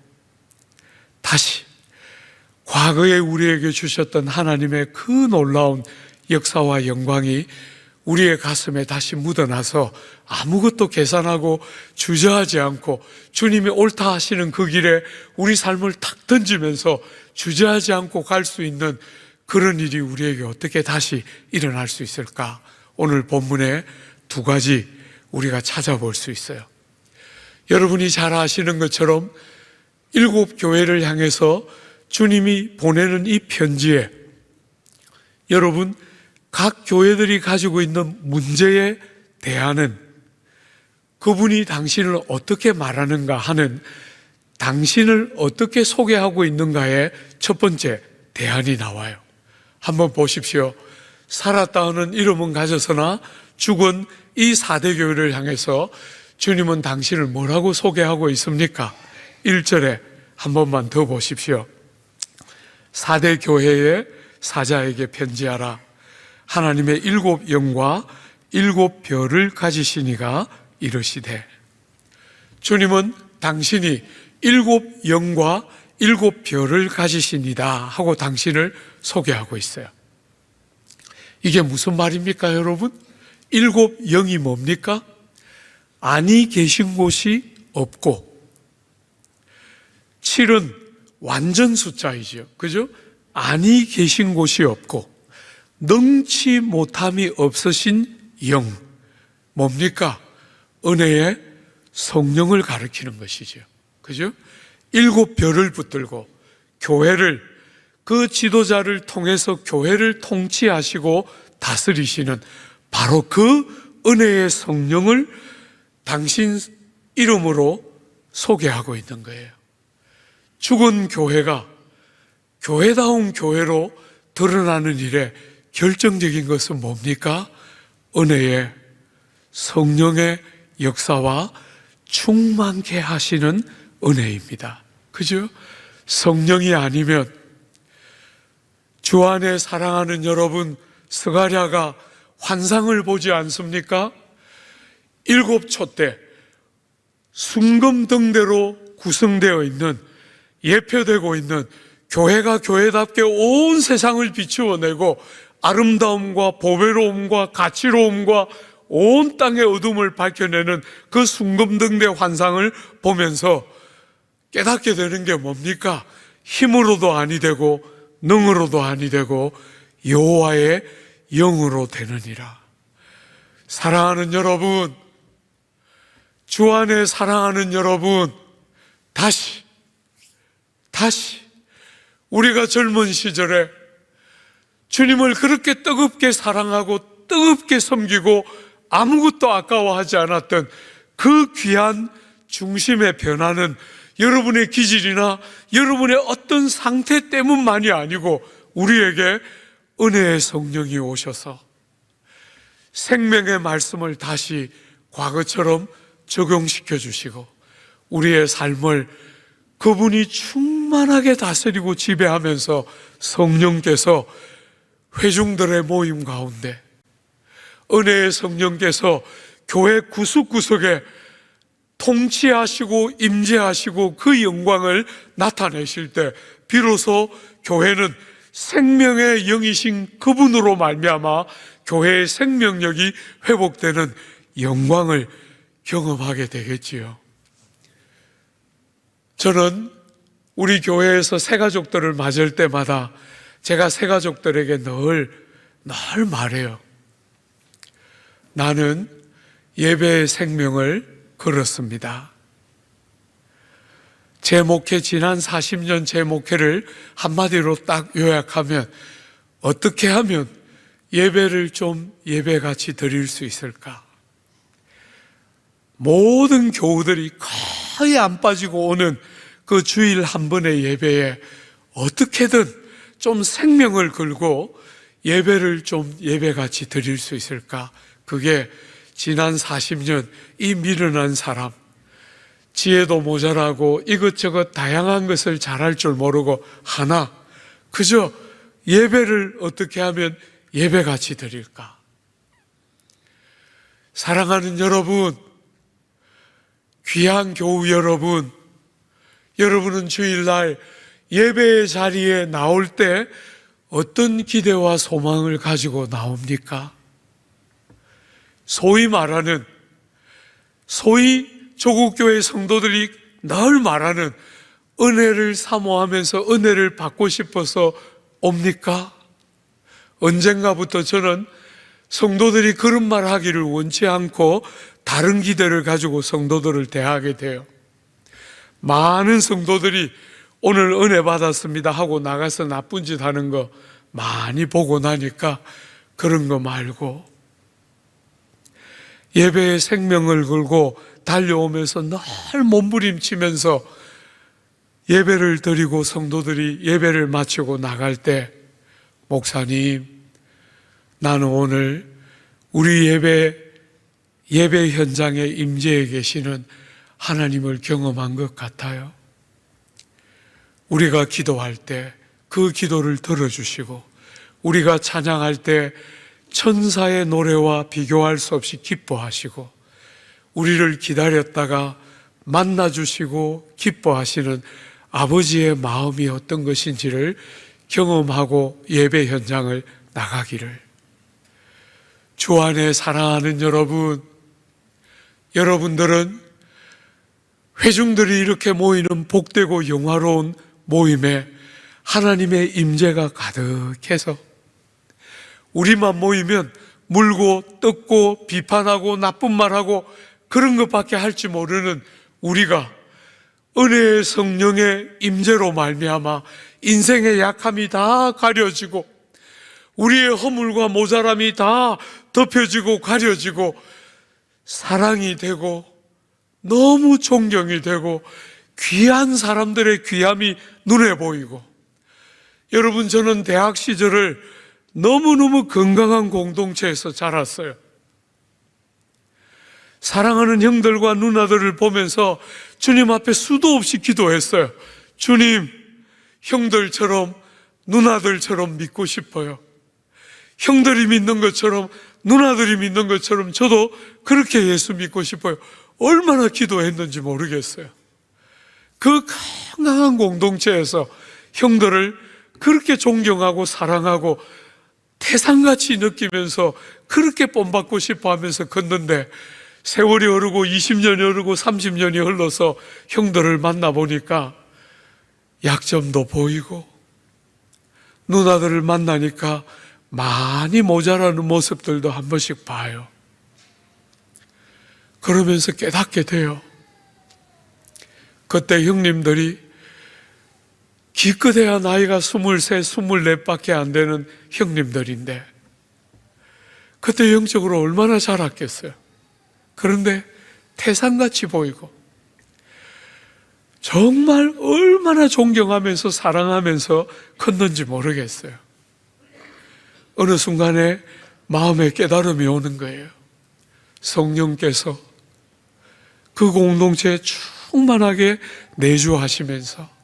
다시 과거에 우리에게 주셨던 하나님의 그 놀라운 역사와 영광이 우리의 가슴에 다시 묻어나서 아무것도 계산하고 주저하지 않고 주님이 옳다 하시는 그 길에 우리 삶을 탁 던지면서 주저하지 않고 갈 수 있는 그런 일이 우리에게 어떻게 다시 일어날 수 있을까? 오늘 본문에 두 가지 우리가 찾아볼 수 있어요. 여러분이 잘 아시는 것처럼 7 교회를 향해서 주님이 보내는 이 편지에 여러분 각 교회들이 가지고 있는 문제에 대하는, 그분이 당신을 어떻게 말하는가 하는, 당신을 어떻게 소개하고 있는가의 첫 번째 대안이 나와요. 한번 보십시오. 살았다 하는 이름은 가졌으나 죽은 이 4대 교회를 향해서 주님은 당신을 뭐라고 소개하고 있습니까? 1절에 한 번만 더 보십시오. 4대 교회의 사자에게 편지하라. 하나님의 7 영과 7 별을 가지시니가 이르시되. 주님은 당신이 7 영과 7 별을 가지시니다 하고 당신을 소개하고 있어요. 이게 무슨 말입니까, 여러분? 7 영이 뭡니까? 안이 계신 곳이 없고, 7은 완전 숫자이죠. 그죠? 안이 계신 곳이 없고, 능치 못함이 없으신 영. 뭡니까? 은혜의 성령을 가리키는 것이죠. 그죠? 7별을 붙들고 교회를, 그 지도자를 통해서 교회를 통치하시고 다스리시는 바로 그 은혜의 성령을 당신 이름으로 소개하고 있는 거예요. 죽은 교회가 교회다운 교회로 드러나는 일에 결정적인 것은 뭡니까? 은혜의 성령의 역사와 충만케 하시는 은혜입니다. 그죠? 성령이 아니면, 주 안에 사랑하는 여러분, 스가랴가 환상을 보지 않습니까? 7초 때 순금등대로 구성되어 있는, 예표되고 있는 교회가 교회답게 온 세상을 비추어내고 아름다움과 보배로움과 가치로움과 온 땅의 어둠을 밝혀내는 그 순금등대 환상을 보면서 깨닫게 되는 게 뭡니까? 힘으로도 아니 되고 능으로도 아니 되고 여호와의 영으로 되느니라. 사랑하는 여러분, 주 안에 사랑하는 여러분, 다시 우리가 젊은 시절에 주님을 그렇게 뜨겁게 사랑하고 뜨겁게 섬기고 아무것도 아까워하지 않았던 그 귀한 중심의 변화는 여러분의 기질이나 여러분의 어떤 상태 때문만이 아니고 우리에게 은혜의 성령이 오셔서 생명의 말씀을 다시 과거처럼 적용시켜 주시고 우리의 삶을 그분이 충만하게 다스리고 지배하면서 성령께서 회중들의 모임 가운데, 은혜의 성령께서 교회 구석구석에 통치하시고 임재하시고 그 영광을 나타내실 때 비로소 교회는 생명의 영이신 그분으로 말미암아 교회의 생명력이 회복되는 영광을 경험하게 되겠지요. 저는 우리 교회에서 새가족들을 맞을 때마다 제가 새가족들에게 늘 말해요. 나는 예배의 생명을 걸었습니다. 제 목회, 지난 40년 제 목회를 한마디로 딱 요약하면 어떻게 하면 예배를 좀 예배같이 드릴 수 있을까? 모든 교우들이 거의 안 빠지고 오는 그 주일 한 번의 예배에 어떻게든 좀 생명을 걸고 예배를 좀 예배같이 드릴 수 있을까? 그게 지난 40년 이 미련한 사람, 지혜도 모자라고 이것저것 다양한 것을 잘할 줄 모르고 하나 그저 예배를 어떻게 하면 예배같이 드릴까? 사랑하는 여러분, 귀한 교우 여러분, 여러분은 주일날 예배의 자리에 나올 때 어떤 기대와 소망을 가지고 나옵니까? 소위 조국교회 성도들이 늘 말하는 은혜를 사모하면서 은혜를 받고 싶어서 옵니까? 언젠가부터 저는 성도들이 그런 말 하기를 원치 않고 다른 기대를 가지고 성도들을 대하게 돼요. 많은 성도들이 오늘 은혜 받았습니다 하고 나가서 나쁜 짓 하는 거 많이 보고 나니까 그런 거 말고 예배의 생명을 걸고 달려오면서 늘 몸부림치면서 예배를 드리고 성도들이 예배를 마치고 나갈 때 목사님, 나는 오늘 우리 예배 현장에 임재해 계시는 하나님을 경험한 것 같아요. 우리가 기도할 때 그 기도를 들어주시고 우리가 찬양할 때 천사의 노래와 비교할 수 없이 기뻐하시고 우리를 기다렸다가 만나주시고 기뻐하시는 아버지의 마음이 어떤 것인지를 경험하고 예배 현장을 나가기를. 주 안에 사랑하는 여러분, 여러분들은 회중들이 이렇게 모이는 복되고 영화로운 모임에 하나님의 임재가 가득해서 우리만 모이면 물고 뜯고 비판하고 나쁜 말하고 그런 것밖에 할지 모르는 우리가 은혜의 성령의 임재로 말미암아 인생의 약함이 다 가려지고 우리의 허물과 모자람이 다 덮여지고 가려지고 사랑이 되고 너무 존경이 되고 귀한 사람들의 귀함이 눈에 보이고, 여러분, 저는 대학 시절을 너무너무 건강한 공동체에서 자랐어요. 사랑하는 형들과 누나들을 보면서 주님 앞에 수도 없이 기도했어요. 주님, 형들처럼 누나들처럼 믿고 싶어요. 형들이 믿는 것처럼 누나들이 믿는 것처럼 저도 그렇게 예수 믿고 싶어요. 얼마나 기도했는지 모르겠어요. 그 건강한 공동체에서 형들을 그렇게 존경하고 사랑하고 태산같이 느끼면서 그렇게 본받고 싶어 하면서 걷는데, 세월이 흐르고 20년이 흐르고 30년이 흘러서 형들을 만나보니까 약점도 보이고 누나들을 만나니까 많이 모자라는 모습들도 한 번씩 봐요. 그러면서 깨닫게 돼요. 그때 형님들이 기껏해야 나이가 23, 24밖에 안 되는 형님들인데 그때 영적으로 얼마나 자랐겠어요. 그런데 태산같이 보이고 정말 얼마나 존경하면서 사랑하면서 컸는지 모르겠어요. 어느 순간에 마음에 깨달음이 오는 거예요. 성령께서 그 공동체에 충만하게 내주하시면서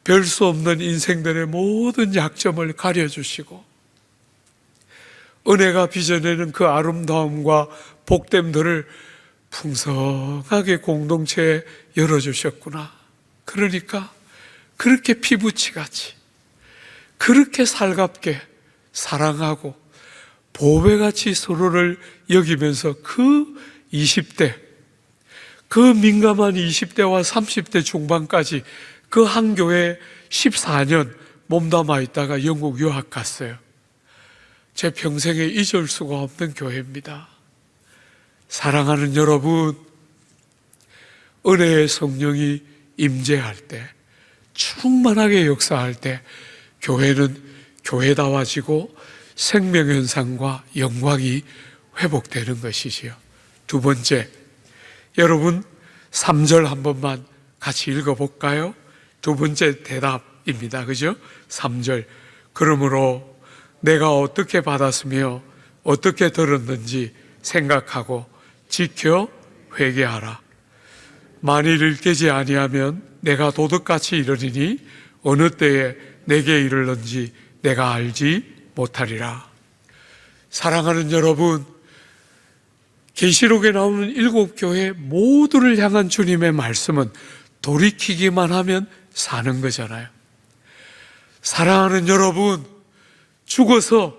별 수 없는 인생들의 모든 약점을 가려주시고 은혜가 빚어내는 그 아름다움과 복됨들을 풍성하게 공동체에 열어주셨구나. 그러니까 그렇게 피부치같이 그렇게 살갑게 사랑하고 보배같이 서로를 여기면서 그 20대, 그 민감한 20대와 30대 중반까지 그 한 교회에 14년 몸담아 있다가 영국 유학 갔어요. 제 평생에 잊을 수가 없는 교회입니다. 사랑하는 여러분, 은혜의 성령이 임재할 때, 충만하게 역사할 때 교회는 교회다워지고 생명현상과 영광이 회복되는 것이지요. 두 번째, 여러분 3절 한 번만 같이 읽어볼까요? 두 번째 대답입니다. 그죠? 3절. 그러므로 내가 어떻게 받았으며 어떻게 들었는지 생각하고 지켜 회개하라. 만일 깨지 아니하면 내가 도둑같이 이르리니 어느 때에 내게 이르는지 내가 알지 못하리라. 사랑하는 여러분, 계시록에 나오는 7교회 모두를 향한 주님의 말씀은 돌이키기만 하면 사는 거잖아요. 사랑하는 여러분, 죽어서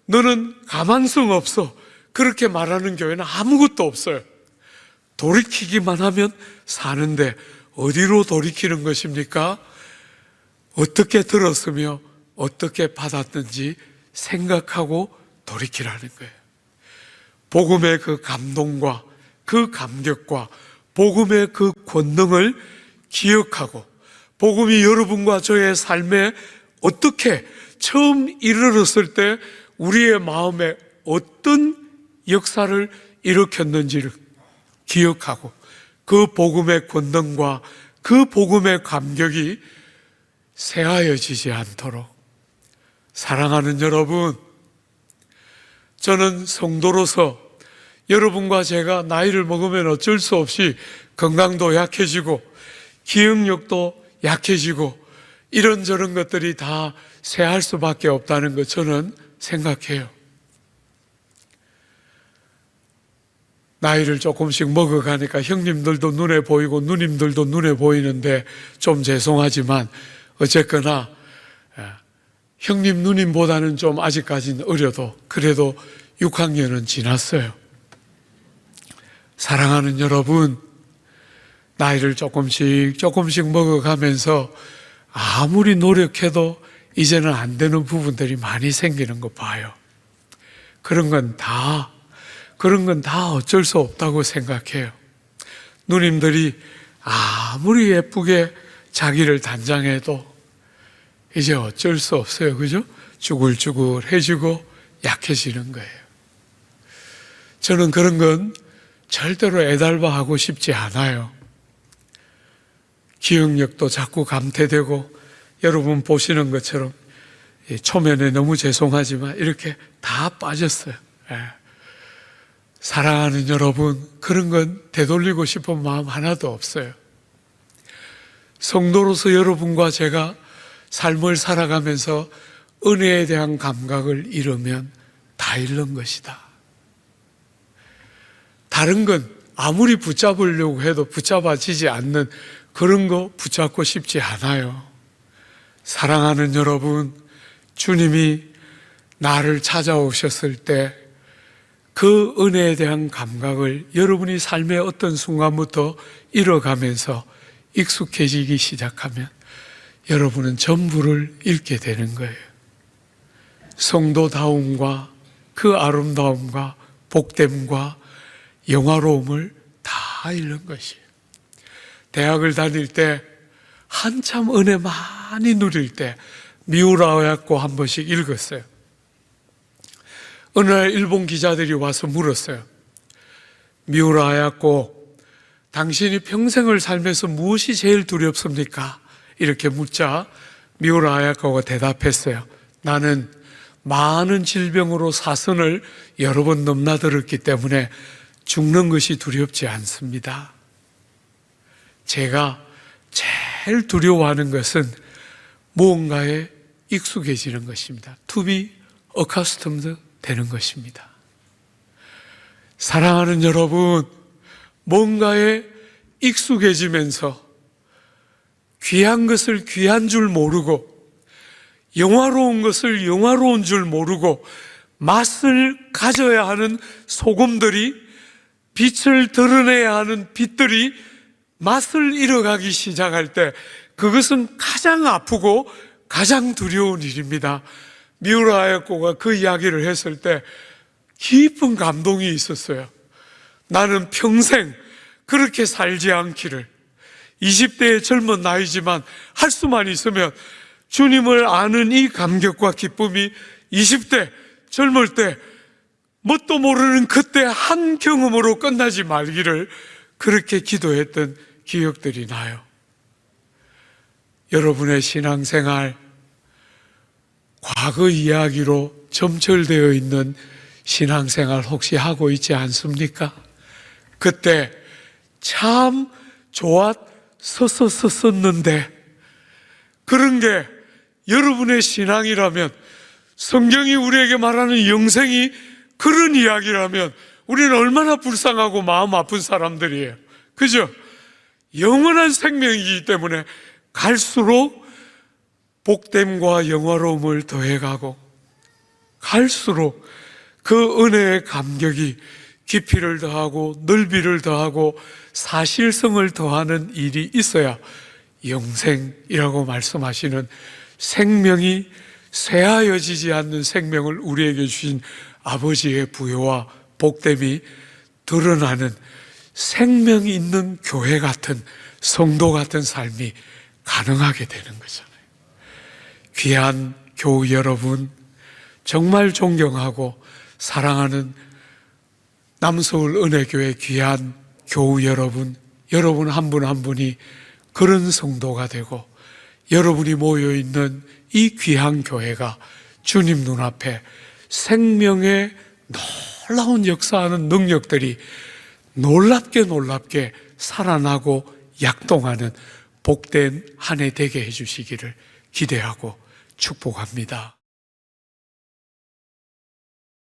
너는 가망성 없어 그렇게 말하는 교회는 아무것도 없어요. 돌이키기만 하면 사는데 어디로 돌이키는 것입니까? 어떻게 들었으며 어떻게 받았는지 생각하고 돌이키라는 거예요. 복음의 그 감동과 그 감격과 복음의 그 권능을 기억하고 복음이 여러분과 저의 삶에 어떻게 처음 이르렀을 때 우리의 마음에 어떤 역사를 일으켰는지를 기억하고 그 복음의 권능과 그 복음의 감격이 새하여지지 않도록, 사랑하는 여러분, 저는 성도로서 여러분과 제가 나이를 먹으면 어쩔 수 없이 건강도 약해지고 기억력도 약해지고 이런저런 것들이 다 쇠할 수밖에 없다는 것 저는 생각해요. 나이를 조금씩 먹어가니까 형님들도 눈에 보이고 누님들도 눈에 보이는데 좀 죄송하지만 어쨌거나 형님 누님보다는 좀 아직까지는 어려도 그래도 6학년은 지났어요. 사랑하는 여러분, 나이를 조금씩 먹어가면서 아무리 노력해도 이제는 안 되는 부분들이 많이 생기는 거 봐요. 그런 건 다 어쩔 수 없다고 생각해요. 누님들이 아무리 예쁘게 자기를 단장해도 이제 어쩔 수 없어요. 그죠? 쭈글쭈글해지고 약해지는 거예요. 저는 그런 건 절대로 애달바 하고 싶지 않아요. 기억력도 자꾸 감퇴되고, 여러분 보시는 것처럼 초면에 너무 죄송하지만 이렇게 다 빠졌어요. 사랑하는 여러분, 그런 건 되돌리고 싶은 마음 하나도 없어요. 성도로서 여러분과 제가 삶을 살아가면서 은혜에 대한 감각을 잃으면 다 잃는 것이다. 다른 건 아무리 붙잡으려고 해도 붙잡아지지 않는 그런 거 붙잡고 싶지 않아요. 사랑하는 여러분, 주님이 나를 찾아오셨을 때 그 은혜에 대한 감각을 여러분이 삶의 어떤 순간부터 잃어가면서 익숙해지기 시작하면 여러분은 전부를 잃게 되는 거예요. 성도다움과 그 아름다움과 복됨과 영화로움을 다 잃는 것이에요. 대학을 다닐 때 한참 은혜 많이 누릴 때 미우라야코 한 번씩 읽었어요. 어느 날 일본 기자들이 와서 물었어요. 미우라야코, 당신이 평생을 살면서 무엇이 제일 두렵습니까? 이렇게 묻자 미우라야코가 대답했어요. 나는 많은 질병으로 사선을 여러 번 넘나들었기 때문에 죽는 것이 두렵지 않습니다. 제가 제일 두려워하는 것은 무언가에 익숙해지는 것입니다. To be accustomed 되는 것입니다. 사랑하는 여러분, 뭔가에 익숙해지면서 귀한 것을 귀한 줄 모르고 영화로운 것을 영화로운 줄 모르고 맛을 가져야 하는 소금들이, 빛을 드러내야 하는 빛들이 맛을 잃어가기 시작할 때 그것은 가장 아프고 가장 두려운 일입니다. 미우라야코가 그 이야기를 했을 때 깊은 감동이 있었어요. 나는 평생 그렇게 살지 않기를, 20대의 젊은 나이지만 할 수만 있으면 주님을 아는 이 감격과 기쁨이 20대 젊을 때 뭣도 모르는 그때 한 경험으로 끝나지 말기를 그렇게 기도했던 기억들이 나요. 여러분의 신앙생활, 과거 이야기로 점철되어 있는 신앙생활 혹시 하고 있지 않습니까? 그때 참 좋았었는데 그런 게 여러분의 신앙이라면, 성경이 우리에게 말하는 영생이 그런 이야기라면 우리는 얼마나 불쌍하고 마음 아픈 사람들이에요. 그죠? 영원한 생명이기 때문에 갈수록 복됨과 영화로움을 더해가고 갈수록 그 은혜의 감격이 깊이를 더하고 넓이를 더하고 사실성을 더하는 일이 있어야 영생이라고 말씀하시는 생명이 쇠하여지지 않는 생명을 우리에게 주신 아버지의 부여와 복됨이 드러나는 생명이 있는 교회 같은, 성도 같은 삶이 가능하게 되는 거잖아요. 귀한 교우 여러분, 정말 존경하고 사랑하는 남서울 은혜교회 귀한 교우 여러분, 여러분 한 분 한 분이 그런 성도가 되고 여러분이 모여있는 이 귀한 교회가 주님 눈앞에 생명의 놀라운 역사하는 능력들이 놀랍게 살아나고 약동하는 복된 한 해 되게 해주시기를 기대하고 축복합니다.